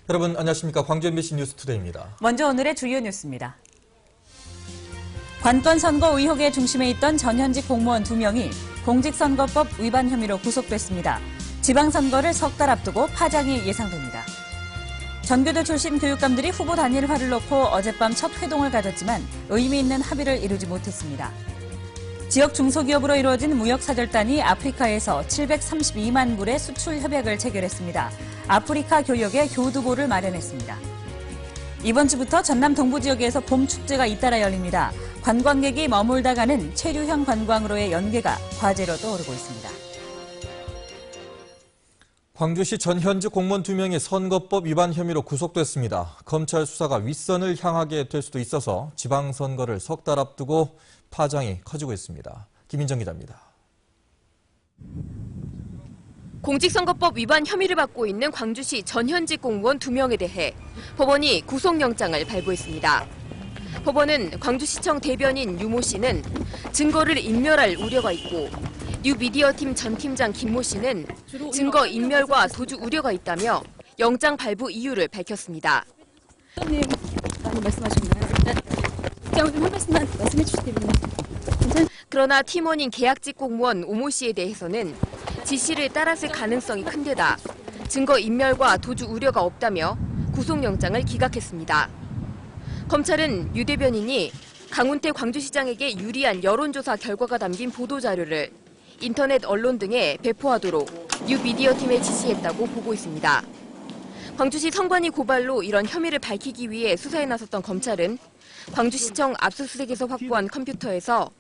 여러분 안녕하십니까. 광주 MBC 뉴스투데이입니다. 먼저 오늘의 주요 뉴스입니다. 관건 선거 의혹의 중심에 있던 전현직 공무원 2명이 공직선거법 위반 혐의로 구속됐습니다. 지방선거를 석 달 앞두고 파장이 예상됩니다. 전교조 출신 교육감들이 후보 단일화를 놓고 어젯밤 첫 회동을 가졌지만 의미 있는 합의를 이루지 못했습니다. 지역 중소기업으로 이루어진 무역사절단이 아프리카에서 732만 불의 수출 협약을 체결했습니다. 아프리카 교역의 교두보를 마련했습니다. 이번 주부터 전남 동부 지역에서 봄 축제가 잇따라 열립니다. 관광객이 머물다 가는 체류형 관광으로의 연계가 과제로 떠오르고 있습니다. 광주시 전현직 공무원 2명이 선거법 위반 혐의로 구속됐습니다. 검찰 수사가 윗선을 향하게 될 수도 있어서 지방선거를 석 달 앞두고 파장이 커지고 있습니다. 김인정 기자입니다. 공직선거법 위반 혐의를 받고 있는 광주시 전현직 공무원 2명에 대해 법원이 구속영장을 발부했습니다. 법원은 광주시청 대변인 유모 씨는 증거를 인멸할 우려가 있고 뉴미디어팀 전 팀장 김모 씨는 증거 인멸과 도주 우려가 있다며 영장 발부 이유를 밝혔습니다. 많이 말씀하셨나요? 제가 좀 한 말씀만 말씀해 주시면 그러나 팀원인 계약직 공무원 오모 씨에 대해서는 지시를 따랐을 가능성이 큰 데다 증거 인멸과 도주 우려가 없다며 구속영장을 기각했습니다. 검찰은 유 대변인이 강훈태 광주시장에게 유리한 여론조사 결과가 담긴 보도자료를 인터넷 언론 등에 배포하도록 뉴미디어팀에 지시했다고 보고 있습니다. 광주시 선관위 고발로 이런 혐의를 밝히기 위해 수사에 나섰던 검찰은 광주시청 압수수색에서 확보한 컴퓨터에서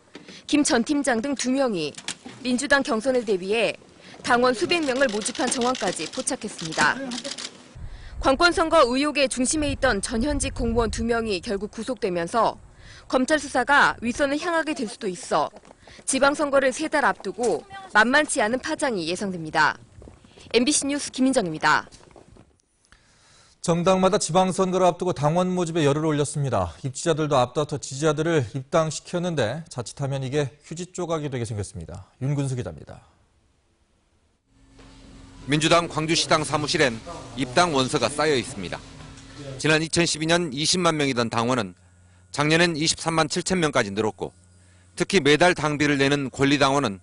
김 전 팀장 등 2명이 민주당 경선을 대비해 당원 수백 명을 모집한 정황까지 포착했습니다. 관건선거 의혹의 중심에 있던 전현직 공무원 2명이 결국 구속되면서 검찰 수사가 윗선을 향하게 될 수도 있어 지방선거를 3달 앞두고 만만치 않은 파장이 예상됩니다. MBC 뉴스 김인정입니다. 정당마다 지방선거를 앞두고 당원 모집에 열을 올렸습니다. 입지자들도 앞다퉈 지지자들을 입당시켰는데 자칫하면 이게 휴지 조각이 되게 생겼습니다. 윤근수 기자입니다. 민주당 광주시당 사무실엔 입당 원서가 쌓여 있습니다. 지난 2012년 20만 명이던 당원은 작년엔 23만 7천 명까지 늘었고 특히 매달 당비를 내는 권리당원은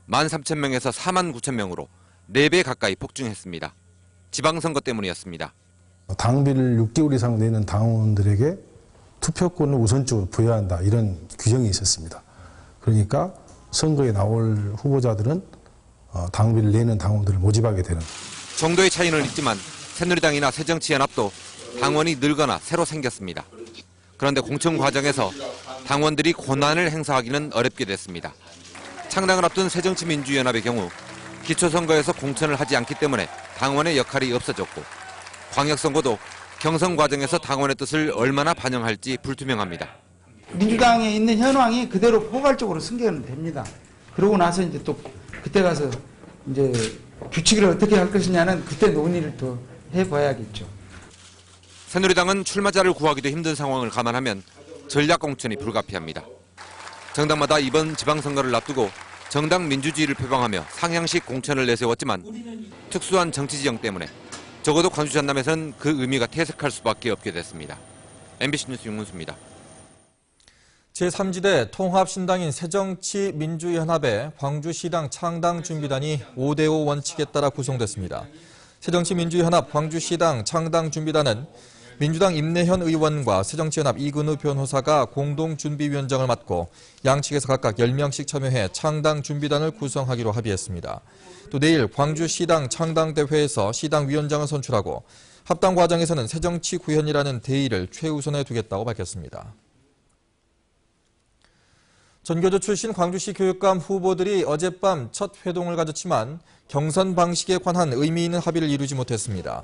13,000명에서 4만 9천 명으로 4배 가까이 폭증했습니다. 지방선거 때문이었습니다. 당비를 6개월 이상 내는 당원들에게 투표권을 우선적으로 부여한다 이런 규정이 있었습니다. 그러니까 선거에 나올 후보자들은 당비를 내는 당원들을 모집하게 되는. 정도의 차이는 있지만 새누리당이나 새정치연합도 당원이 늘거나 새로 생겼습니다. 그런데 공천 과정에서 당원들이 권한을 행사하기는 어렵게 됐습니다. 창당을 앞둔 새정치민주연합의 경우 기초선거에서 공천을 하지 않기 때문에 당원의 역할이 없어졌고 광역선거도 경선 과정에서 당원의 뜻을 얼마나 반영할지 불투명합니다. 민주당에 있는 현황이 그대로 포괄적으로 승계는 됩니다. 그러고 나서 이제 또 그때 가서 이제 규칙을 어떻게 할 것이냐는 그때 논의를 더 해봐야겠죠. 새누리당은 출마자를 구하기도 힘든 상황을 감안하면 전략 공천이 불가피합니다. 정당마다 이번 지방선거를 앞두고 정당 민주주의를 표방하며 상향식 공천을 내세웠지만 특수한 정치 지형 때문에 적어도 광주 전남에서는 그 의미가 퇴색할 수밖에 없게 됐습니다. MBC 뉴스 윤문수입니다. 제3지대 통합신당인 새정치민주연합의 광주시당 창당준비단이 5대5 원칙에 따라 구성됐습니다. 새정치민주연합 광주시당 창당준비단은 민주당 임내현 의원과 새정치연합 이근우 변호사가 공동준비위원장을 맡고 양측에서 각각 10명씩 참여해 창당준비단을 구성하기로 합의했습니다. 또 내일 광주시당 창당대회에서 시당위원장을 선출하고 합당 과정에서는 새정치구현이라는 대의를 최우선에 두겠다고 밝혔습니다. 전교조 출신 광주시 교육감 후보들이 어젯밤 첫 회동을 가졌지만 경선 방식에 관한 의미 있는 합의를 이루지 못했습니다.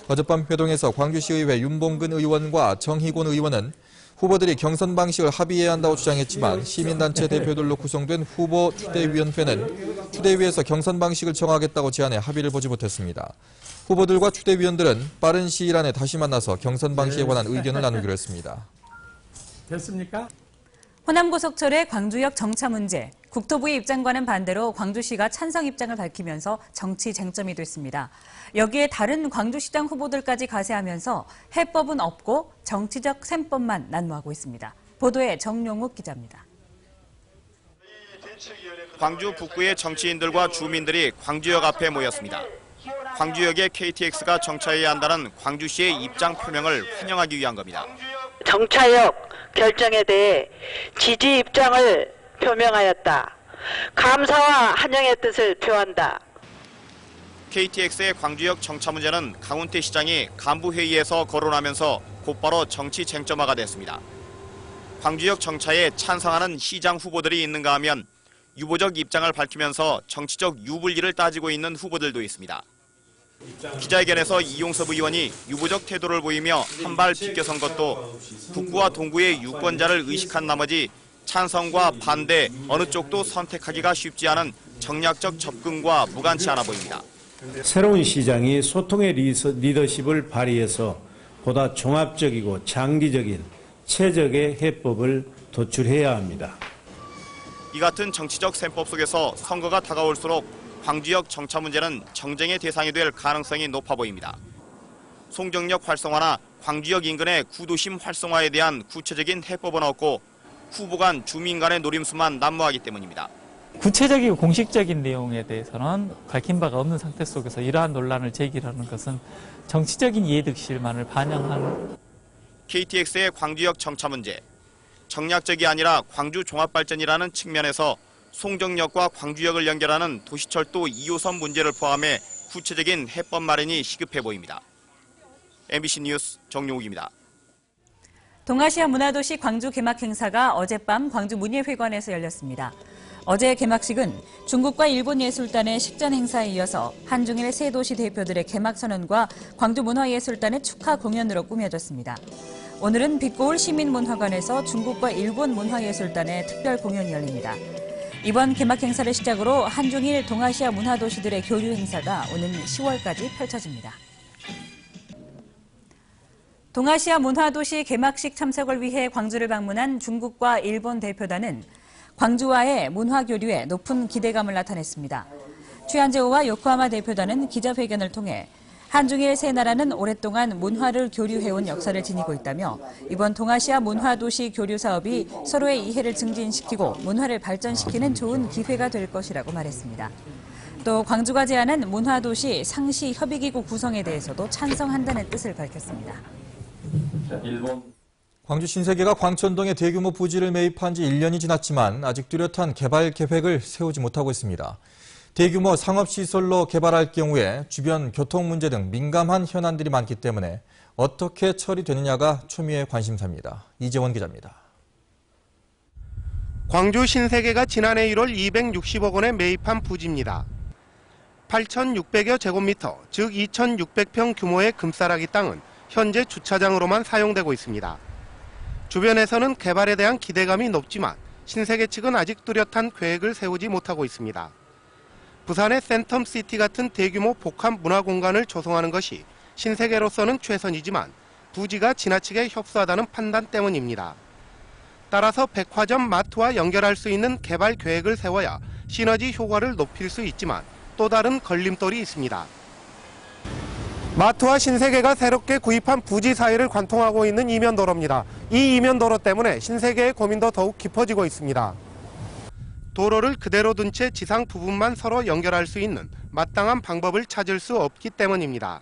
어젯밤 회동에서 광주시의회 윤봉근 의원과 정희곤 의원은 후보들이 경선 방식을 합의해야 한다고 주장했지만 시민단체 대표들로 구성된 후보 추대위원회는 추대위에서 경선 방식을 정하겠다고 제안해 합의를 보지 못했습니다. 후보들과 추대위원들은 빠른 시일 안에 다시 만나서 경선 방식에 관한 의견을 나누기로 했습니다. 됐습니까? 호남고속철의 광주역 정차 문제, 국토부의 입장과는 반대로 광주시가 찬성 입장을 밝히면서 정치 쟁점이 됐습니다. 여기에 다른 광주시장 후보들까지 가세하면서 해법은 없고 정치적 셈법만 난무하고 있습니다. 보도에 정용욱 기자입니다. 광주 북구의 정치인들과 주민들이 광주역 앞에 모였습니다. 광주역에 KTX가 정차해야 한다는 광주시의 입장 표명을 환영하기 위한 겁니다. 정차역 결정에 대해 지지 입장을 표명하였다. 감사와 환영의 뜻을 표한다. KTX의 광주역 정차 문제는 강훈태 시장이 간부회의에서 거론하면서 곧바로 정치 쟁점화가 됐습니다. 광주역 정차에 찬성하는 시장 후보들이 있는가 하면 유보적 입장을 밝히면서 정치적 유불리를 따지고 있는 후보들도 있습니다. 기자회견에서 이용섭 의원이 유보적 태도를 보이며 한 발 비껴선 것도 북구와 동구의 유권자를 의식한 나머지 찬성과 반대 어느 쪽도 선택하기가 쉽지 않은 정략적 접근과 무관치 않아 보입니다. 새로운 시장이 소통의 리더십을 발휘해서 보다 종합적이고 장기적인 최적의 해법을 도출해야 합니다. 이 같은 정치적 셈법 속에서 선거가 다가올수록 광주역 정차 문제는 정쟁의 대상이 될 가능성이 높아 보입니다. 송정역 활성화나 광주역 인근의 구도심 활성화에 대한 구체적인 해법은 없고 후보 간 주민 간의 노림수만 난무하기 때문입니다. 구체적이고 공식적인 내용에 대해서는 밝힌 바가 없는 상태 속에서 이러한 논란을 제기하는 것은 정치적인 이해득실만을 반영하는 KTX의 광주역 정차 문제. 정략적이 아니라 광주 종합발전이라는 측면에서 송정역과 광주역을 연결하는 도시철도 2호선 문제를 포함해 구체적인 해법 마련이 시급해 보입니다. MBC 뉴스 정용욱입니다. 동아시아 문화도시 광주 개막 행사가 어젯밤 광주 문예회관에서 열렸습니다. 어제 개막식은 중국과 일본 예술단의 식전 행사에 이어서 한중일 세 도시 대표들의 개막 선언과 광주 문화예술단의 축하 공연으로 꾸며졌습니다. 오늘은 빛고울 시민문화관에서 중국과 일본 문화예술단의 특별 공연이 열립니다. 이번 개막 행사를 시작으로 한중일 동아시아 문화도시들의 교류 행사가 오는 10월까지 펼쳐집니다. 동아시아 문화도시 개막식 참석을 위해 광주를 방문한 중국과 일본 대표단은 광주와의 문화교류에 높은 기대감을 나타냈습니다. 취한제오와 요코하마 대표단은 기자회견을 통해 한중일 세 나라는 오랫동안 문화를 교류해온 역사를 지니고 있다며 이번 동아시아 문화도시 교류 사업이 서로의 이해를 증진시키고 문화를 발전시키는 좋은 기회가 될 것이라고 말했습니다. 또 광주가 제안한 문화도시 상시 협의기구 구성에 대해서도 찬성한다는 뜻을 밝혔습니다. 광주 신세계가 광천동에 대규모 부지를 매입한 지 1년이 지났지만 아직 뚜렷한 개발 계획을 세우지 못하고 있습니다. 대규모 상업시설로 개발할 경우에 주변 교통 문제 등 민감한 현안들이 많기 때문에 어떻게 처리되느냐가 초미의 관심사입니다. 이재원 기자입니다. 광주 신세계가 지난해 1월 260억 원에 매입한 부지입니다. 8,600여 제곱미터, 즉 2,600평 규모의 금싸라기 땅은 현재 주차장으로만 사용되고 있습니다. 주변에서는 개발에 대한 기대감이 높지만 신세계 측은 아직 뚜렷한 계획을 세우지 못하고 있습니다. 부산의 센텀시티 같은 대규모 복합 문화공간을 조성하는 것이 신세계로서는 최선이지만 부지가 지나치게 협소하다는 판단 때문입니다. 따라서 백화점 마트와 연결할 수 있는 개발 계획을 세워야 시너지 효과를 높일 수 있지만 또 다른 걸림돌이 있습니다. 마트와 신세계가 새롭게 구입한 부지 사이를 관통하고 있는 이면도로입니다. 이 이면도로 때문에 신세계의 고민도 더욱 깊어지고 있습니다. 도로를 그대로 둔 채 지상 부분만 서로 연결할 수 있는 마땅한 방법을 찾을 수 없기 때문입니다.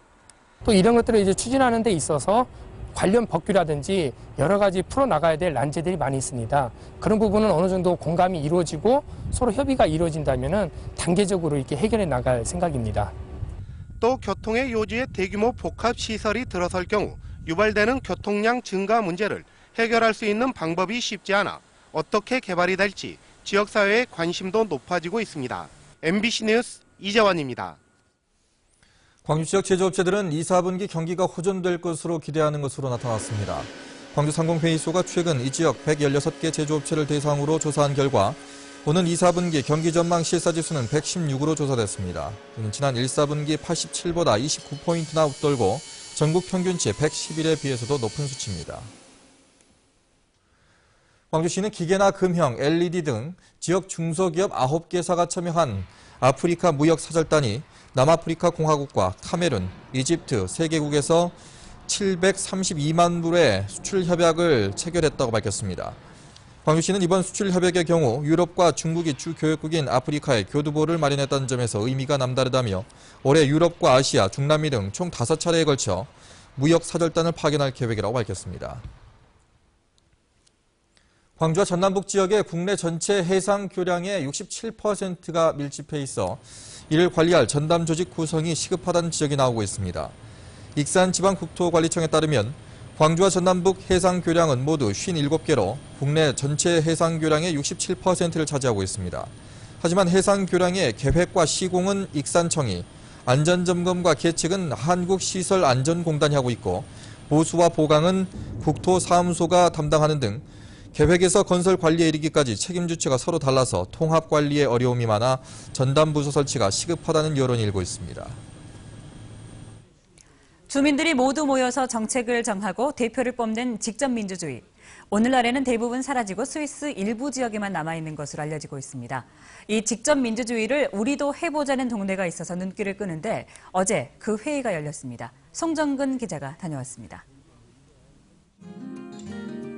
또 이런 것들을 이제 추진하는 데 있어서 관련 법규라든지 여러 가지 풀어나가야 될 난제들이 많이 있습니다. 그런 부분은 어느 정도 공감이 이루어지고 서로 협의가 이루어진다면 단계적으로 이렇게 해결해 나갈 생각입니다. 또 교통의 요지에 대규모 복합시설이 들어설 경우 유발되는 교통량 증가 문제를 해결할 수 있는 방법이 쉽지 않아 어떻게 개발이 될지 지역사회의 관심도 높아지고 있습니다. MBC 뉴스 이재원입니다. 광주 지역 제조업체들은 2, 4분기 경기가 호전될 것으로 기대하는 것으로 나타났습니다. 광주상공회의소가 최근 이 지역 116개 제조업체를 대상으로 조사한 결과 오는 2, 4분기 경기 전망 실사지수는 116으로 조사됐습니다. 이는 지난 1, 4분기 87보다 29포인트나 웃돌고 전국 평균치 111에 비해서도 높은 수치입니다. 광주시는 기계나 금형, LED 등 지역 중소기업 9개사가 참여한 아프리카 무역사절단이 남아프리카 공화국과 카메룬, 이집트 3개국에서 732만 불의 수출 협약을 체결했다고 밝혔습니다. 광주시는 이번 수출 협약의 경우 유럽과 중국이 주 교역국인 아프리카에 교두보를 마련했다는 점에서 의미가 남다르다며 올해 유럽과 아시아, 중남미 등 총 5차례에 걸쳐 무역사절단을 파견할 계획이라고 밝혔습니다. 광주와 전남북 지역의 국내 전체 해상 교량의 67%가 밀집해 있어 이를 관리할 전담 조직 구성이 시급하다는 지적이 나오고 있습니다. 익산지방국토관리청에 따르면 광주와 전남북 해상 교량은 모두 57개로 국내 전체 해상 교량의 67%를 차지하고 있습니다. 하지만 해상 교량의 계획과 시공은 익산청이, 안전점검과 계측은 한국시설안전공단이 하고 있고 보수와 보강은 국토사무소가 담당하는 등 계획에서 건설 관리에 이르기까지 책임 주체가 서로 달라서 통합 관리에 어려움이 많아 전담 부서 설치가 시급하다는 여론이 일고 있습니다. 주민들이 모두 모여서 정책을 정하고 대표를 뽑는 직접 민주주의. 오늘날에는 대부분 사라지고 스위스 일부 지역에만 남아있는 것으로 알려지고 있습니다. 이 직접 민주주의를 우리도 해보자는 동네가 있어서 눈길을 끄는데 어제 그 회의가 열렸습니다. 송정근 기자가 다녀왔습니다.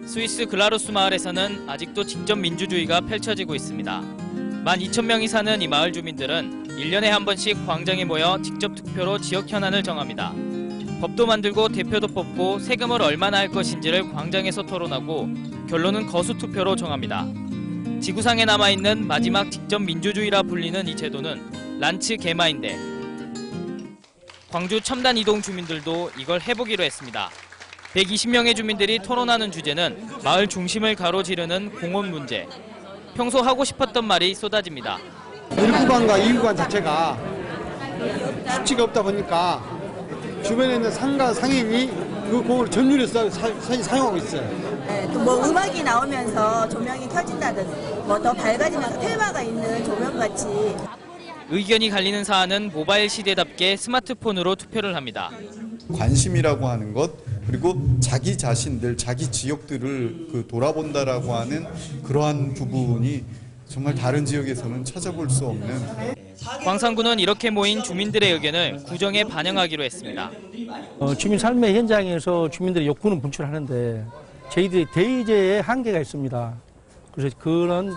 스위스 글라루스 마을에서는 아직도 직접 민주주의가 펼쳐지고 있습니다. 12,000명이 사는 이 마을 주민들은 1년에 한 번씩 광장에 모여 직접 투표로 지역 현안을 정합니다. 법도 만들고 대표도 뽑고 세금을 얼마나 할 것인지를 광장에서 토론하고 결론은 거수 투표로 정합니다. 지구상에 남아있는 마지막 직접 민주주의라 불리는 이 제도는 란츠 게마인데 광주 첨단 이동 주민들도 이걸 해보기로 했습니다. 120명의 주민들이 토론하는 주제는 마을 중심을 가로지르는 공원 문제. 평소 하고 싶었던 말이 쏟아집니다. 1구간과 2구간 자체가 수치가 없다 보니까 주변에 있는 상가 상인이 그 공원을 전률해서 사용하고 있어요. 네, 또 뭐 음악이 나오면서 조명이 켜진다든지 뭐 더 밝아지면서 테마가 있는 조명같이. 의견이 갈리는 사안은 모바일 시대답게 스마트폰으로 투표를 합니다. 관심이라고 하는 것, 그리고 자기 자신들, 자기 지역들을 돌아본다라고 하는 그러한 부분이 정말 다른 지역에서는 찾아볼 수 없는. 광산구는 이렇게 모인 주민들의 의견을 구정에 반영하기로 했습니다. 주민 삶의 현장에서 주민들의 욕구는 분출하는데 저희들이 대의제에 한계가 있습니다. 그래서 그런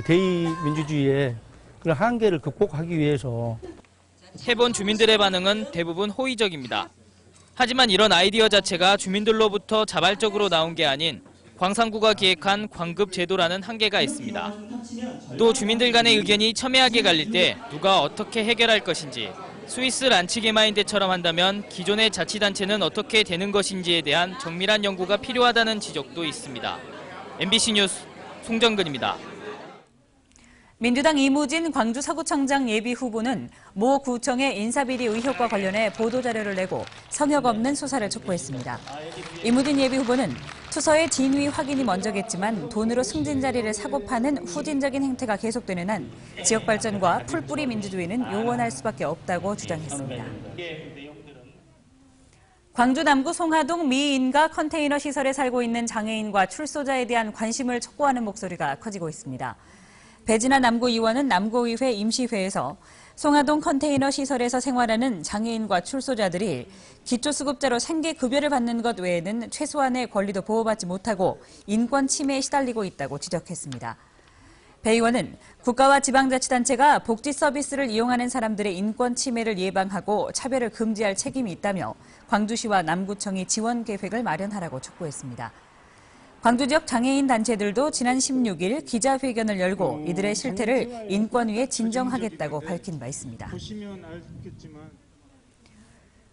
대의 민주주의의 그런 한계를 극복하기 위해서 해본 주민들의 반응은 대부분 호의적입니다. 하지만 이런 아이디어 자체가 주민들로부터 자발적으로 나온 게 아닌 광산구가 기획한 광급 제도라는 한계가 있습니다. 또 주민들 간의 의견이 첨예하게 갈릴 때 누가 어떻게 해결할 것인지, 스위스 란츠 게마인데처럼 한다면 기존의 자치단체는 어떻게 되는 것인지에 대한 정밀한 연구가 필요하다는 지적도 있습니다. MBC 뉴스 송정근입니다. 민주당 이무진 광주 서구청장 예비 후보는 모 구청의 인사비리 의혹과 관련해 보도자료를 내고 성역 없는 수사를 촉구했습니다. 이무진 예비 후보는 투서의 진위 확인이 먼저겠지만 돈으로 승진 자리를 사고 파는 후진적인 행태가 계속되는 한 지역 발전과 풀뿌리 민주주의는 요원할 수밖에 없다고 주장했습니다. 광주 남구 송하동 미인가 컨테이너 시설에 살고 있는 장애인과 출소자에 대한 관심을 촉구하는 목소리가 커지고 있습니다. 배진아 남구의원은 남구의회 임시회에서 송하동 컨테이너 시설에서 생활하는 장애인과 출소자들이 기초수급자로 생계급여를 받는 것 외에는 최소한의 권리도 보호받지 못하고 인권 침해에 시달리고 있다고 지적했습니다. 배 의원은 국가와 지방자치단체가 복지 서비스를 이용하는 사람들의 인권 침해를 예방하고 차별을 금지할 책임이 있다며 광주시와 남구청이 지원 계획을 마련하라고 촉구했습니다. 광주 지역 장애인 단체들도 지난 16일 기자회견을 열고 이들의 실태를 인권위에 진정하겠다고 밝힌 바 있습니다.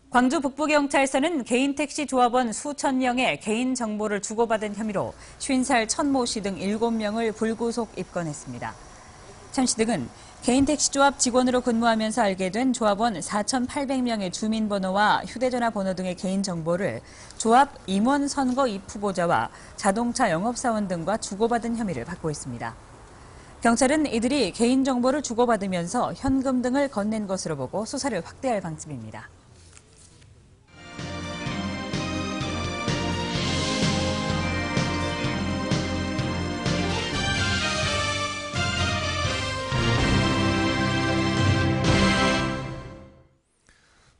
광주 북부경찰서는 개인 택시 조합원 수천 명의 개인 정보를 주고받은 혐의로 50살 천모 씨 등 7명을 불구속 입건했습니다. 천 씨 등은 개인 택시 조합 직원으로 근무하면서 알게 된 조합원 4,800명의 주민번호와 휴대전화 번호 등의 개인 정보를 조합 임원 선거 입후보자와 자동차 영업사원 등과 주고받은 혐의를 받고 있습니다. 경찰은 이들이 개인 정보를 주고받으면서 현금 등을 건넨 것으로 보고 수사를 확대할 방침입니다.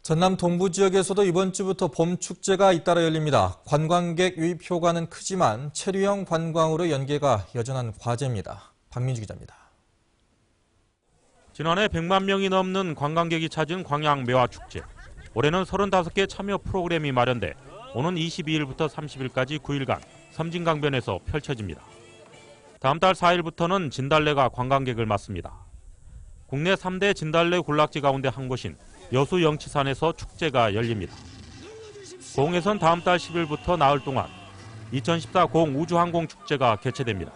전남 동부 지역에서도 이번 주부터 봄 축제가 잇따라 열립니다. 관광객 유입 효과는 크지만 체류형 관광으로 연계가 여전한 과제입니다. 박민주 기자입니다. 지난해 100만 명이 넘는 관광객이 찾은 광양 매화축제. 올해는 35개 참여 프로그램이 마련돼 오는 22일부터 30일까지 9일간 섬진강변에서 펼쳐집니다. 다음 달 4일부터는 진달래가 관광객을 맞습니다. 국내 3대 진달래 군락지 가운데 한 곳인 여수 영치산에서 축제가 열립니다. 고흥에선 다음 달 10일부터 나흘 동안 2014 고흥 우주항공축제가 개최됩니다.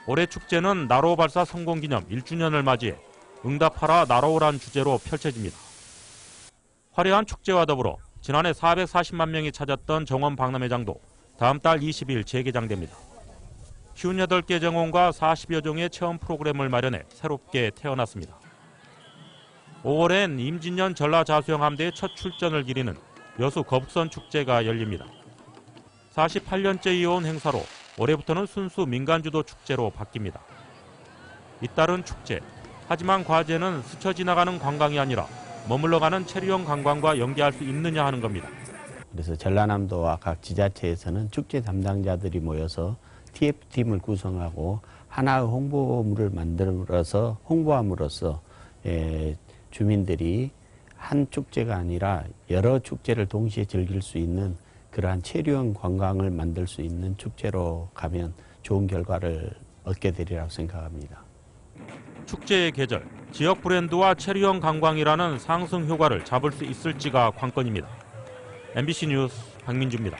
올해 축제는 나로 발사 성공 기념 1주년을 맞이해 응답하라 나로우란 주제로 펼쳐집니다. 화려한 축제와 더불어 지난해 440만 명이 찾았던 정원 박람회장도 다음 달 20일 재개장됩니다. 58개 정원과 40여 종의 체험 프로그램을 마련해 새롭게 태어났습니다. 5월엔 임진년 전라자수영함대의 첫 출전을 기리는 여수 거북선 축제가 열립니다. 48년째 이어온 행사로 올해부터는 순수 민간주도 축제로 바뀝니다. 잇따른 축제, 하지만 과제는 스쳐 지나가는 관광이 아니라 머물러가는 체류형 관광과 연계할 수 있느냐 하는 겁니다. 그래서 전라남도와 각 지자체에서는 축제 담당자들이 모여서 TF팀을 구성하고 하나의 홍보물을 만들어서 홍보함으로써 주민들이 한 축제가 아니라 여러 축제를 동시에 즐길 수 있는 그러한 체류형 관광을 만들 수 있는 축제로 가면 좋은 결과를 얻게 되리라고 생각합니다. 축제의 계절, 지역 브랜드와 체류형 관광이라는 상승 효과를 잡을 수 있을지가 관건입니다. MBC 뉴스 박민주입니다.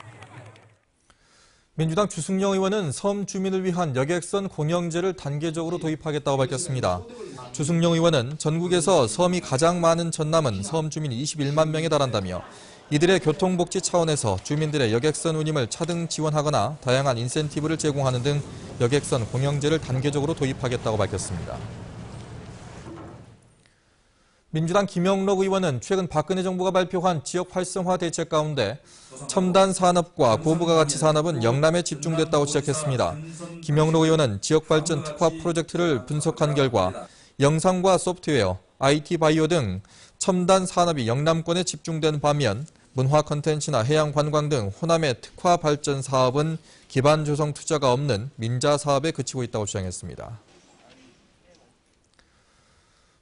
민주당 주승용 의원은 섬 주민을 위한 여객선 공영제를 단계적으로 도입하겠다고 밝혔습니다. 주승용 의원은 전국에서 섬이 가장 많은 전남은 섬 주민이 21만 명에 달한다며 이들의 교통복지 차원에서 주민들의 여객선 운임을 차등 지원하거나 다양한 인센티브를 제공하는 등 여객선 공영제를 단계적으로 도입하겠다고 밝혔습니다. 민주당 김영록 의원은 최근 박근혜 정부가 발표한 지역 활성화 대책 가운데 첨단 산업과 고부가 가치 산업은 영남에 집중됐다고 지적했습니다. 김영록 의원은 지역 발전 특화 프로젝트를 분석한 결과 영상과 소프트웨어, IT 바이오 등 첨단 산업이 영남권에 집중된 반면 문화 콘텐츠나 해양 관광 등 호남의 특화 발전 사업은 기반 조성 투자가 없는 민자 사업에 그치고 있다고 주장했습니다.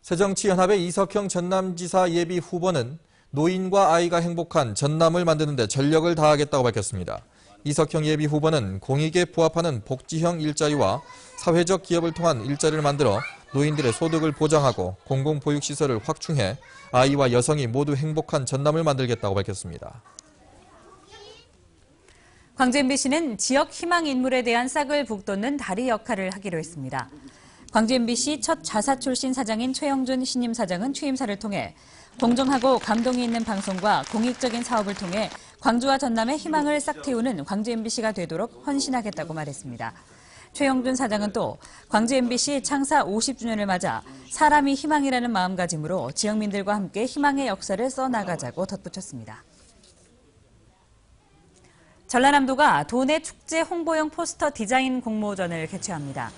새정치연합의 이석형 전남지사 예비 후보는 노인과 아이가 행복한 전남을 만드는 데 전력을 다하겠다고 밝혔습니다. 이석형 예비 후보는 공익에 부합하는 복지형 일자리와 사회적 기업을 통한 일자리를 만들어 노인들의 소득을 보장하고 공공보육시설을 확충해 아이와 여성이 모두 행복한 전남을 만들겠다고 밝혔습니다. 광주 MBC는 지역 희망 인물에 대한 싹을 북돋는 다리 역할을 하기로 했습니다. 광주 MBC 첫 자사 출신 사장인 최영준 신임 사장은 취임사를 통해 공정하고 감동이 있는 방송과 공익적인 사업을 통해 광주와 전남의 희망을 싹 틔우는 광주 MBC가 되도록 헌신하겠다고 말했습니다. 최영준 사장은 또 광주 MBC 창사 50주년을 맞아 사람이 희망이라는 마음가짐으로 지역민들과 함께 희망의 역사를 써나가자고 덧붙였습니다. 전라남도가 도내 축제 홍보용 포스터 디자인 공모전을 개최합니다.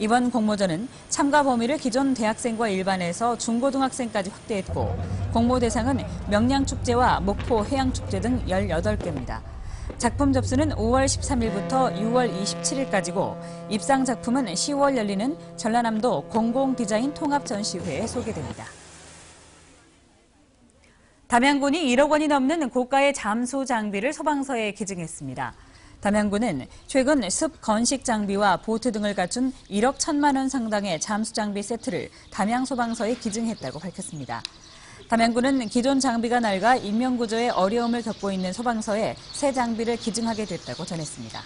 이번 공모전은 참가 범위를 기존 대학생과 일반에서 중고등학생까지 확대했고 공모 대상은 명량축제와 목포 해양축제 등 18개입니다. 작품 접수는 5월 13일부터 6월 27일까지고 입상 작품은 10월 열리는 전라남도 공공디자인 통합전시회에 소개됩니다. 담양군이 1억 원이 넘는 고가의 잠수 장비를 소방서에 기증했습니다. 담양군은 최근 습 건식 장비와 보트 등을 갖춘 1억 1천만 원 상당의 잠수 장비 세트를 담양소방서에 기증했다고 밝혔습니다. 담양군은 기존 장비가 낡아 인명구조에 어려움을 겪고 있는 소방서에 새 장비를 기증하게 됐다고 전했습니다.